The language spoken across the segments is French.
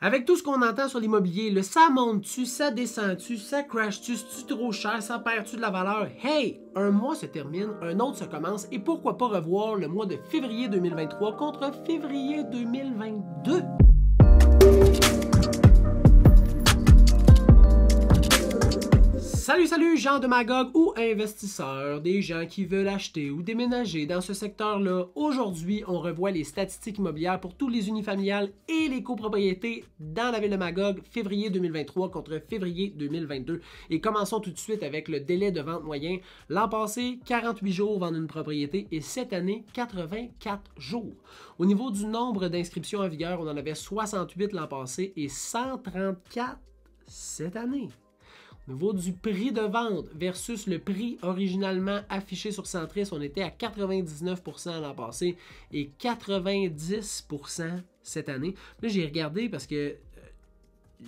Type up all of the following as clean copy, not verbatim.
Avec tout ce qu'on entend sur l'immobilier, le ça monte-tu, ça descend-tu, ça crash-tu, c'est-tu trop cher, ça perd-tu de la valeur? Hey! Un mois se termine, un autre se commence, et pourquoi pas revoir le mois de février 2023 contre février 2022? Salut, gens de Magog ou investisseurs, des gens qui veulent acheter ou déménager dans ce secteur-là. Aujourd'hui, on revoit les statistiques immobilières pour tous les unifamiliales et les copropriétés dans la ville de Magog, février 2023 contre février 2022. Et commençons tout de suite avec le délai de vente moyen. L'an passé, 48 jours vendre une propriété et cette année, 84 jours. Au niveau du nombre d'inscriptions en vigueur, on en avait 68 l'an passé et 134 cette année. Au niveau du prix de vente versus le prix originalement affiché sur Centris, on était à 99% l'an passé et 90% cette année. Là, j'ai regardé parce que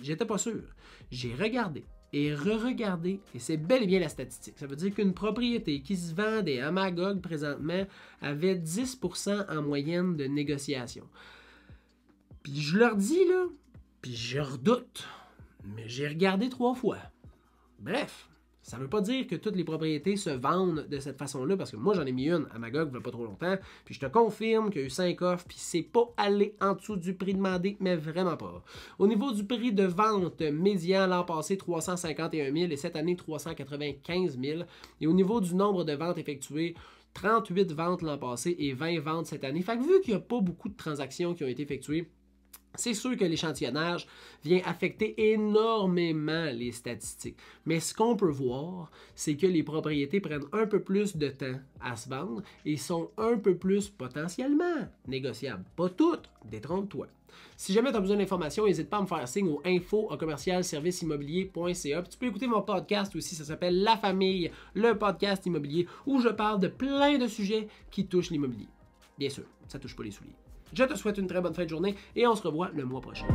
j'étais pas sûr. J'ai regardé et re-regardé et c'est bel et bien la statistique. Ça veut dire qu'une propriété qui se vendait à Magog présentement avait 10% en moyenne de négociation. Puis je leur dis là, puis je redoute, mais j'ai regardé 3 fois. Bref, ça ne veut pas dire que toutes les propriétés se vendent de cette façon-là, parce que moi, j'en ai mis une à Magog il n'y a pas trop longtemps, puis je te confirme qu'il y a eu 5 offres, puis c'est pas allé en dessous du prix demandé, mais vraiment pas. Au niveau du prix de vente médian, l'an passé, 351 000 et cette année, 395 000. Et au niveau du nombre de ventes effectuées, 38 ventes l'an passé et 20 ventes cette année. Fait que vu qu'il n'y a pas beaucoup de transactions qui ont été effectuées, c'est sûr que l'échantillonnage vient affecter énormément les statistiques. Mais ce qu'on peut voir, c'est que les propriétés prennent un peu plus de temps à se vendre et sont un peu plus potentiellement négociables. Pas toutes, détrompe-toi. Si jamais tu as besoin d'informations, n'hésite pas à me faire signe au info@serviceimmobilier.ca. Tu peux écouter mon podcast aussi, ça s'appelle La Famille, le podcast immobilier, où je parle de plein de sujets qui touchent l'immobilier. Bien sûr, ça ne touche pas les souliers. Je te souhaite une très bonne fin de journée et on se revoit le mois prochain.